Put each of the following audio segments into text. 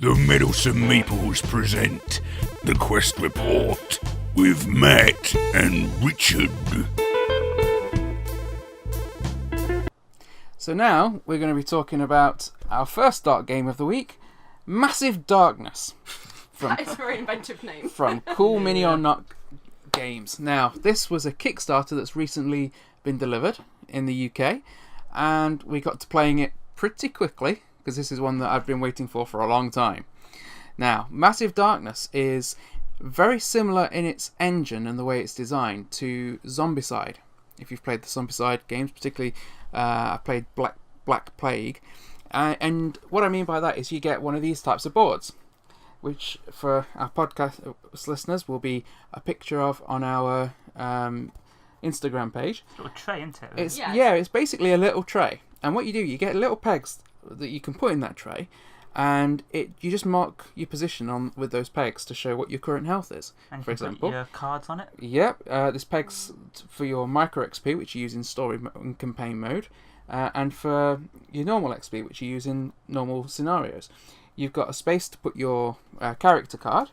The Meddlesome Meeples present the Quest Report with Matt and Richard. So now we're going to be talking about our first Dark game of the week, Massive Darkness. That is a very inventive name. From Cool Mini or Not Games. Now, this was a Kickstarter that's recently been delivered in the UK, and we got to playing it pretty quickly, because this is one that I've been waiting for a long time. Now, Massive Darkness is very similar in its engine and the way it's designed to Zombicide. If you've played the Zombicide games, particularly I played Black Plague. And what I mean by that is you get one of these types of boards, which for our podcast listeners will be a picture of on our Instagram page. It's a little tray, isn't it? It's basically a little tray. And what you do, you get little pegs that you can put in that tray, and you just mark your position on with those pegs to show what your current health is. And for you can example, put your cards on it. Yep, this pegs for your micro XP, which you use in story and campaign mode, and for your normal XP, which you use in normal scenarios. You've got a space to put your character card,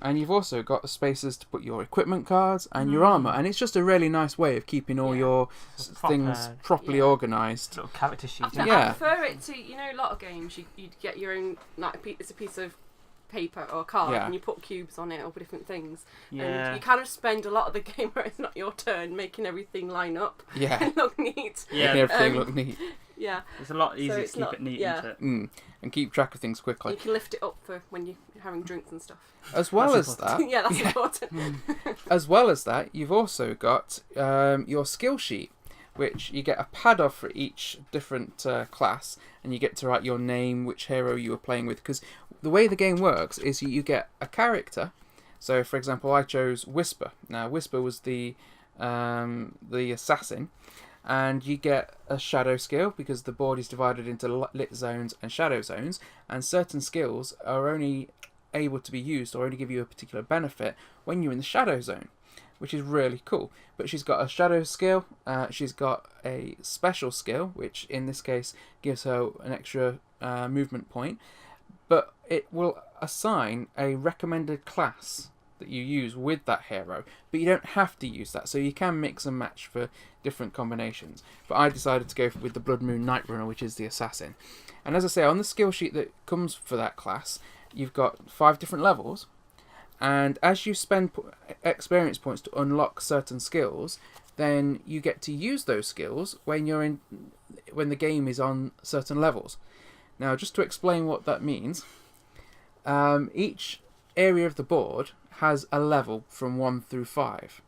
and you've also got spaces to put your equipment cards and your armour. And it's just a really nice way of keeping all your things properly organised. Little character sheet. I prefer it to, a lot of games you get your own, it's a piece of paper or card and you put cubes on it or different things. And you kind of spend a lot of the game where it's not your turn making everything line up and look neat. Making everything look neat. Yeah. It's a lot easier to keep it neat, isn't it? And keep track of things quickly. You can lift it up for when you're having drinks and stuff. As well as that... that's important. As well as that, you've also got your skill sheet, which you get a pad of for each different class, and you get to write your name, which hero you were playing with, because the way the game works is you get a character. So, for example, I chose Whisper. Now, Whisper was the assassin, and you get a shadow skill because the board is divided into lit zones and shadow zones, and certain skills are only able to be used or only give you a particular benefit when you're in the shadow zone, which is really cool. But she's got a shadow skill, she's got a special skill, which in this case gives her an extra movement point, but it will assign a recommended class that you use with that hero, but you don't have to use that, so you can mix and match for different combinations. But I decided to go with the Blood Moon Night Runner, which is the assassin. And as I say, on the skill sheet that comes for that class, you've got 5 different levels, and as you spend experience points to unlock certain skills, then you get to use those skills when the game is on certain levels. Now, just to explain what that means, each area of the board has a level from 1 through 5,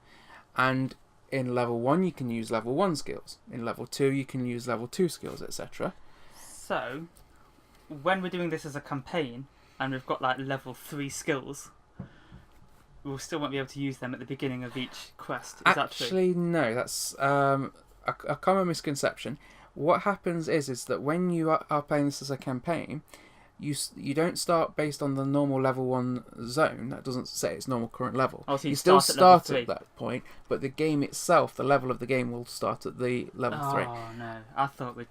and in level 1 you can use level 1 skills, in level 2 you can use level 2 skills, etc. So, when we're doing this as a campaign, and we've got like level 3 skills, we'll still won't be able to use them at the beginning of each quest. Is that true? Actually, no, that's a common misconception. What happens is that when you are playing this as a campaign, you don't start based on the normal level 1 zone. That doesn't say its normal current level. Oh, so you still start at that point, but the game itself, the level of the game, will start at the level 3. Oh no, I thought we'd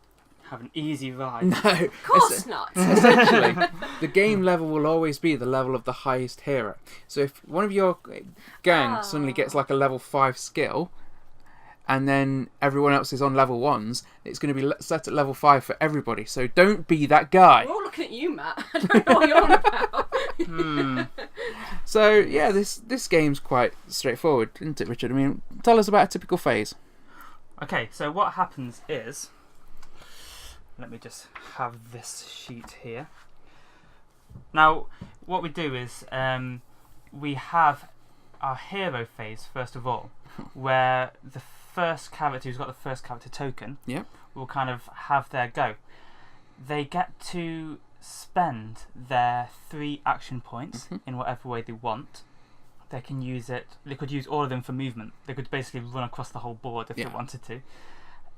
have an easy ride. No, of course not. Essentially, the game level will always be the level of the highest hero. So if one of your gang suddenly gets like a level 5 skill, and then everyone else is on level 1s, it's going to be set at level 5 for everybody. So don't be that guy. We're all looking at you, Matt. I don't know what you're on about. So yeah, this game's quite straightforward, isn't it, Richard? I mean, tell us about a typical phase. Okay, so what happens is, let me just have this sheet here. Now, what we do is we have our hero phase first of all, where the first character who's got the first character token will kind of have their go. They get to spend their 3 action points in whatever way they want. They can use it. They could use all of them for movement. They could basically run across the whole board if they wanted to,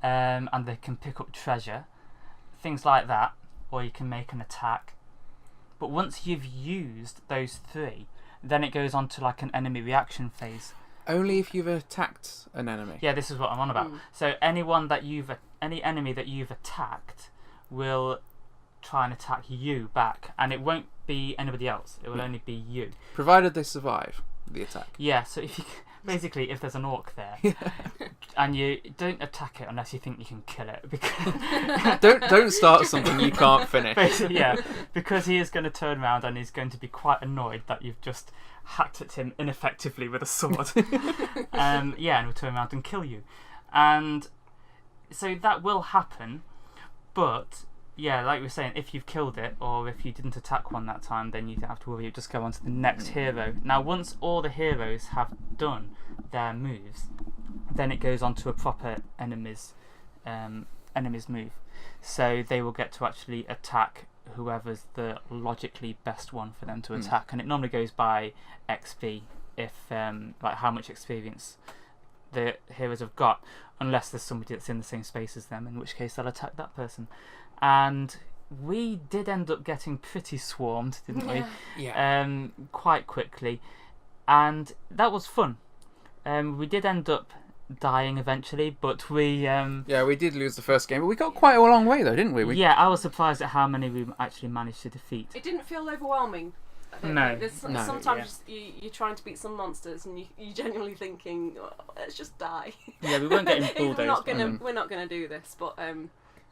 and they can pick up treasure, things like that. Or you can make an attack. But once you've used those 3, then it goes on to like an enemy reaction phase. Only if you've attacked an enemy. Yeah, this is what I'm on about. So any enemy that you've attacked will try and attack you back, and it won't be anybody else. It will only be you. Provided they survive the attack. Yeah, so if you basically, if there's an orc there, and you don't attack it unless you think you can kill it, because don't start something you can't finish. Basically, yeah, because he is going to turn around and he's going to be quite annoyed that you've just hacked at him ineffectively with a sword. And he'll turn around and kill you. And so that will happen, but yeah, like we were saying, if you've killed it or if you didn't attack one that time, then you don't have to worry. You just go on to the next hero. Now, once all the heroes have done their moves, then it goes on to a proper enemy's move. So they will get to actually attack whoever's the logically best one for them to attack, and it normally goes by XP, if like how much experience the heroes have got, unless there's somebody that's in the same space as them, in which case they'll attack that person. And we did end up getting pretty swarmed, didn't we? Yeah. Quite quickly, and that was fun. We did end up dying eventually, but we we did lose the first game, but we got quite a long way though, didn't we? I was surprised at how many we actually managed to defeat. It didn't feel overwhelming. No. Sometimes you're trying to beat some monsters and you're genuinely thinking, oh, let's just die. Yeah, we weren't getting bulldozed. We're not gonna do this, but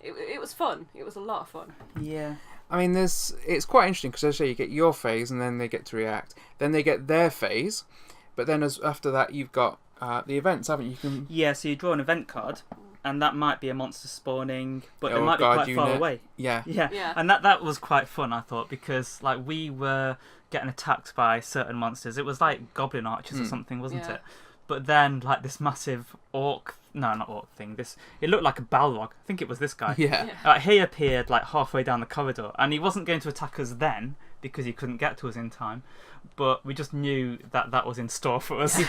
it was fun. It was a lot of fun. Yeah. I mean, it's quite interesting because as I say, you get your phase and then they get to react. Then they get their phase, but then after that you've got the events, haven't you? Yeah, so you draw an event card, and that might be a monster spawning, but it might be quite far away. Yeah. And that was quite fun, I thought, because like we were getting attacked by certain monsters. It was like goblin archers or something, wasn't it? But then like this massive not orc thing. It looked like a Balrog. I think it was this guy. Yeah. He appeared like halfway down the corridor, and he wasn't going to attack us then because he couldn't get to us in time. But we just knew that was in store for us.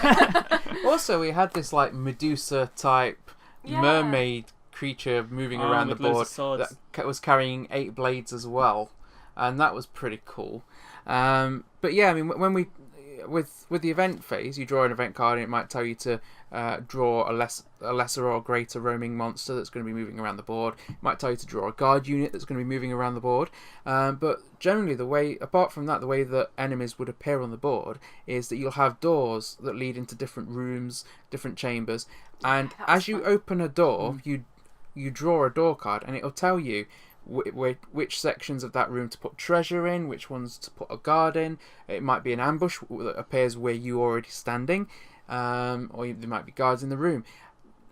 Also, we had this like Medusa type mermaid creature moving around the board that was carrying 8 blades as well, and that was pretty cool. But yeah, I mean, when we with the event phase, you draw an event card, and it might tell you to draw a lesser or greater roaming monster that's going to be moving around the board. It might tell you to draw a guard unit that's going to be moving around the board. But generally, apart from that, the way that enemies would appear on the board is that you'll have doors that lead into different rooms, different chambers, and as you open a door, you draw a door card, and it'll tell you which sections of that room to put treasure in, which ones to put a guard in. It might be an ambush that appears where you're already standing, or there might be guards in the room.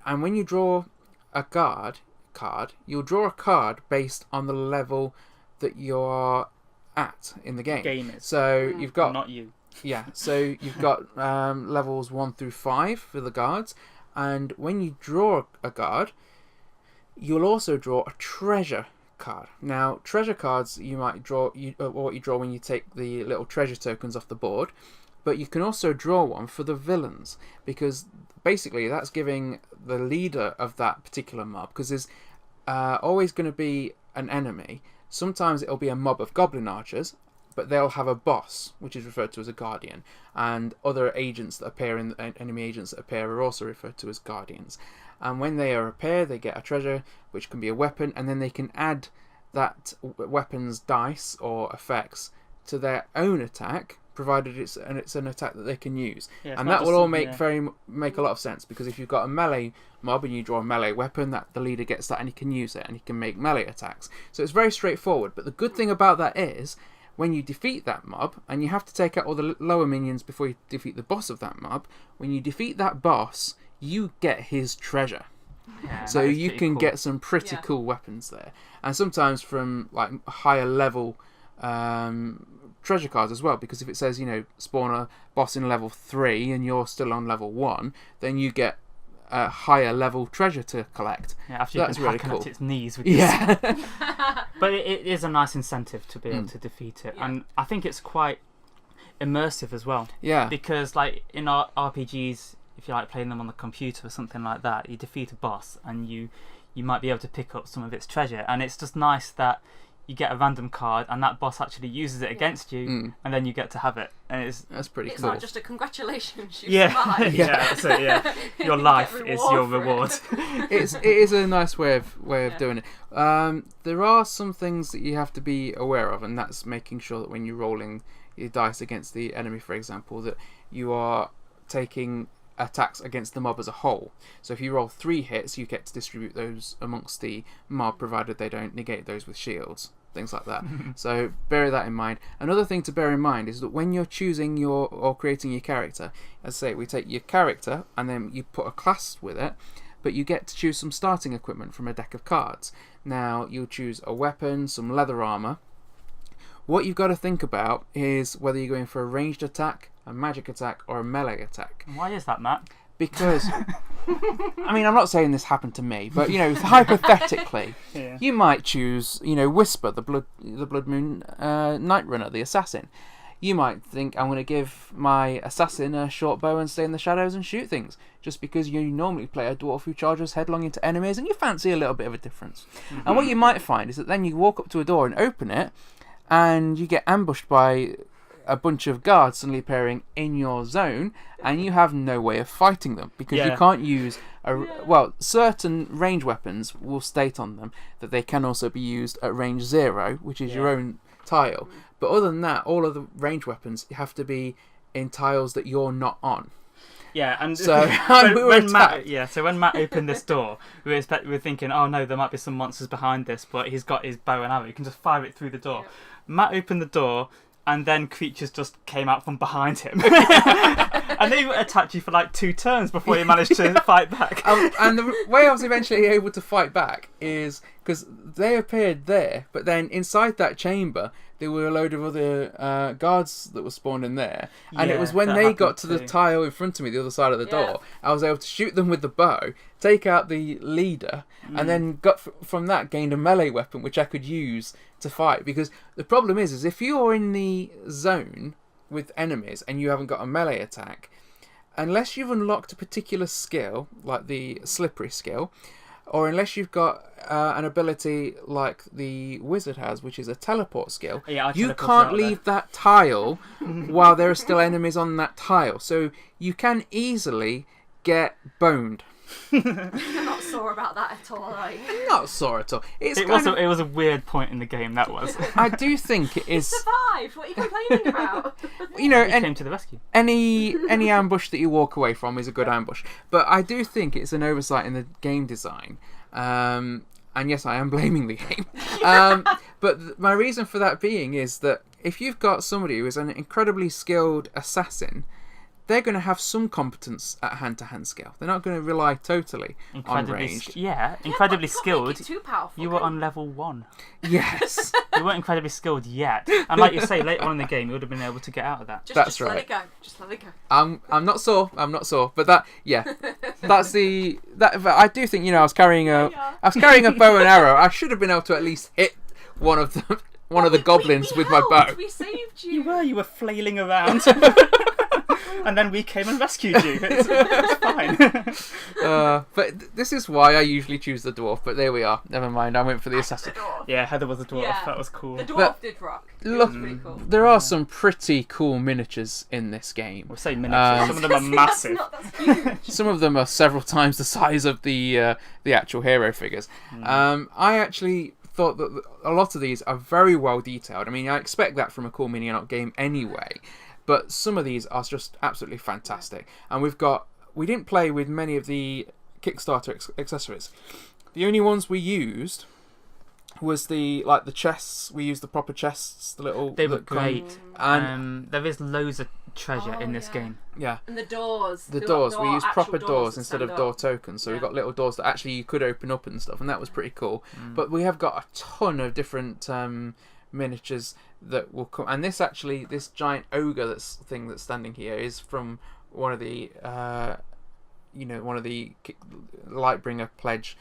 And when you draw a guard card, you'll draw a card based on the level that you're at in the game. So you've got not you. Yeah, so you've got levels 1 through 5 for the guards, and when you draw a guard, you'll also draw a treasure card. Now, treasure cards you might draw, what you draw when you take the little treasure tokens off the board, but you can also draw one for the villains, because basically that's giving the leader of that particular mob, because there's always going to be an enemy. Sometimes it'll be a mob of goblin archers, but they'll have a boss, which is referred to as a guardian, and other agents that appear enemy agents that appear are also referred to as guardians. And when they appear, they get a treasure, which can be a weapon, and then they can add that weapon's dice or effects to their own attack, provided it's an attack that they can use. Yeah, and that will all make a lot of sense, because if you've got a melee mob and you draw a melee weapon, that the leader gets that and he can use it and he can make melee attacks. So it's very straightforward. But the good thing about that is, when you defeat that mob, and you have to take out all the lower minions before you defeat the boss of that mob, when you defeat that boss, you get his treasure. Yeah, so you can get some pretty cool weapons there. And sometimes from like higher level treasure cards as well, because if it says, spawn a boss in level 3 and you're still on level 1, then you get a higher level treasure to collect. Yeah, after you've been hacking at its knees with But it is a nice incentive to be able to defeat it. And I think it's quite immersive as well. Yeah. Because like in our RPGs, if you like playing them on the computer or something like that, you defeat a boss and you might be able to pick up some of its treasure, and it's just nice that you get a random card, and that boss actually uses it against you, and then you get to have it. And that's pretty cool. It's not just a congratulations, you survived. That's it, yeah. Your life is your reward. It is a nice way of doing it. There are some things that you have to be aware of, and that's making sure that when you're rolling your dice against the enemy, for example, that you are taking attacks against the mob as a whole. So if you roll 3 hits, you get to distribute those amongst the mob, provided they don't negate those with shields, things like that. So bear that in mind. Another thing to bear in mind is that when you're choosing or creating your character, as I say, we take your character and then you put a class with it, but you get to choose some starting equipment from a deck of cards. Now you'll choose a weapon, some leather armor. What you've got to think about is whether you're going for a ranged attack, a magic attack, or a melee attack. Why is that, Matt? Because, I mean, I'm not saying this happened to me, but, hypothetically, you might choose, Whisper, the Blood Moon Night Runner, the assassin. You might think, I'm going to give my assassin a short bow and stay in the shadows and shoot things, just because you normally play a dwarf who charges headlong into enemies and you fancy a little bit of a difference. And what you might find is that then you walk up to a door and open it, and you get ambushed by a bunch of guards suddenly appearing in your zone, and you have no way of fighting them because you can't use certain range weapons will state on them that they can also be used at range 0, which is your own tile, but other than that, all of the range weapons have to be in tiles that you're not on. Yeah, and so when Matt opened this door, we were thinking, oh no, there might be some monsters behind this, but he's got his bow and arrow, you can just fire it through the door. Matt opened the door, and then creatures just came out from behind him. And they attacked you for like 2 turns before you managed to fight back. And the way I was eventually able to fight back is because they appeared there, but then inside that chamber there were a load of other guards that were spawned in there. And it was when they got to the tile in front of me, the other side of the door, I was able to shoot them with the bow, take out the leader, and then from that gained a melee weapon which I could use to fight. Because the problem is if you're in the zone with enemies and you haven't got a melee attack, unless you've unlocked a particular skill like the slippery skill, or unless you've got an ability like the wizard has, which is a teleport skill, you can't leave that tile while there are still enemies on that tile. So you can easily get boned. You're not sore about that at all, are you? Not sore at all. It was a weird point in the game, that was. I do think it is. You survived. What are you complaining about? You came to the rescue. Any ambush that you walk away from is a good ambush. But I do think it's an oversight in the game design. And yes, I am blaming the game. But my reason for that being is that if you've got somebody who is an incredibly skilled assassin, they're going to have some competence at hand-to-hand skill. They're not going to rely totally on range. Incredibly skilled. Too powerful, you were on level 1. Yes. You weren't incredibly skilled yet. And like you say, later on in the game, you would have been able to get out of that. That's right. Let it go. Just let it go. I'm not sore. But that, that's the... I do think, I was carrying a bow and arrow. I should have been able to at least hit one of the goblins with my bow. We saved you. You were flailing around. And then we came and rescued you. It's fine. But this is why I usually choose the dwarf. But there we are. Never mind. I went for the assassin. Yeah, Heather was a dwarf. Yeah. That was cool. The dwarf did rock. Look, pretty cool. There are some pretty cool miniatures in this game. We'll say miniatures. Some of them are massive. That's huge. Some of them are several times the size of the actual hero figures. I actually thought that a lot of these are very well detailed. I mean, I expect that from a cool mini-op game anyway. But some of these are just absolutely fantastic. And we didn't play with many of the Kickstarter accessories. The only ones we used was the chests. We used the proper chests, the little... They were great. And there is loads of treasure in this game. Yeah. And the doors. The doors. We used proper doors instead of door tokens. So we got little doors that actually you could open up and stuff. And that was pretty cool. But we have got a ton of different... miniatures that will come, and this giant ogre that's standing here is from one of the Lightbringer Pledge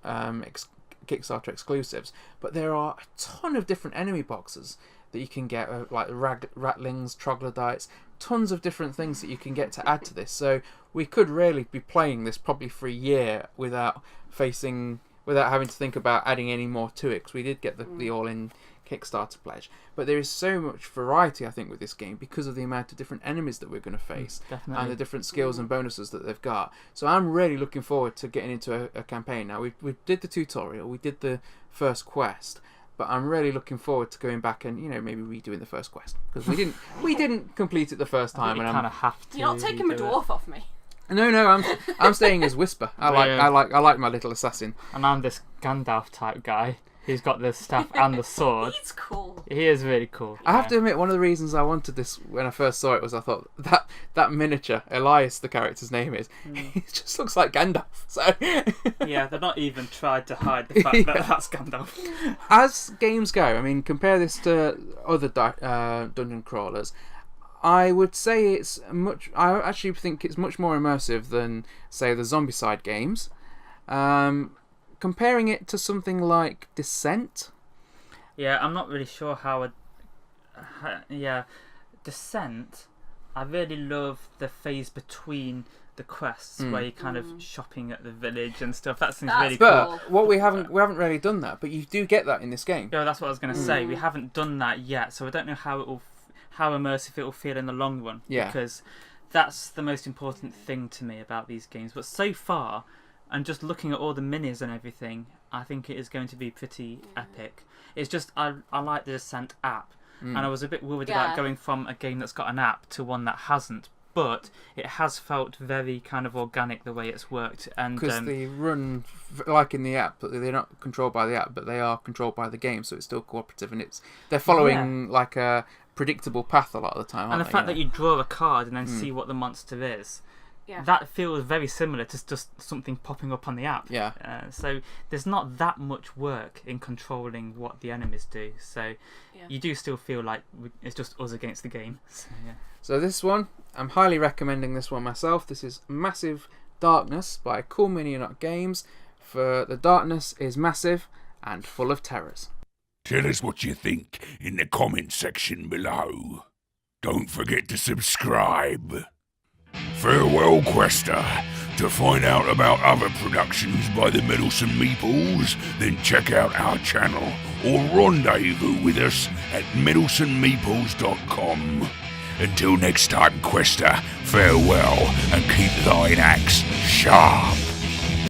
Kickstarter exclusives. But there are a ton of different enemy boxes that you can get, like ratlings, troglodytes, tons of different things that you can get to add to this. So we could really be playing this probably for a year without facing without having to think about adding any more to it, because we did get the all-in Kickstarter pledge. But there is so much variety, I think, with this game because of the amount of different enemies that we're going to face and the different skills and bonuses that they've got. So I'm really looking forward to getting into a campaign. Now, we did the tutorial, we did the first quest, but I'm really looking forward to going back and, maybe redoing the first quest, because we didn't complete it the first time. And kind of have to. You're not taking my dwarf off me. No, I'm staying as Whisper. I like my little assassin. And I'm this Gandalf type guy. He's got the staff and the sword. He's cool. He is really cool. I have to admit, one of the reasons I wanted this when I first saw it was I thought that miniature, Elias, the character's name is, he just looks like Gandalf. So yeah, they've not even tried to hide the fact that that's Gandalf. As games go, I mean, compare this to other dungeon crawlers. I would say I actually think it's much more immersive than, say, the Zombicide games. Comparing it to something like Descent. Yeah, I'm not really sure how. Descent. I really love the phase between the quests where you're kind of shopping at the village and stuff. That seems really cool. But what we haven't really done that. But you do get that in this game. Yeah, that's what I was going to say. We haven't done that yet, so I don't know how immersive it will feel in the long run. Yeah. Because that's the most important thing to me about these games. But so far, and just looking at all the minis and everything, I think it is going to be pretty epic. It's just, I like the Descent app, and I was a bit worried about going from a game that's got an app to one that hasn't, but it has felt very kind of organic the way it's worked. Because they run like in the app, but they're not controlled by the app, but they are controlled by the game, so it's still cooperative, and they're following like a predictable path a lot of the time. And the fact that you draw a card and then see what the monster is. Yeah. That feels very similar to just something popping up on the app. Yeah. So there's not that much work in controlling what the enemies do. So you do still feel like it's just us against the game. So this one, I'm highly recommending this one myself. This is Massive Darkness by Cool Mini Nut Games. For the darkness is massive and full of terrors. Tell us what you think in the comment section below. Don't forget to subscribe. Farewell, Quester. To find out about other productions by the Meddlesome Meeples, then check out our channel or rendezvous with us at meddlesomemeeples.com. Until next time, Quester, farewell and keep thine axe sharp.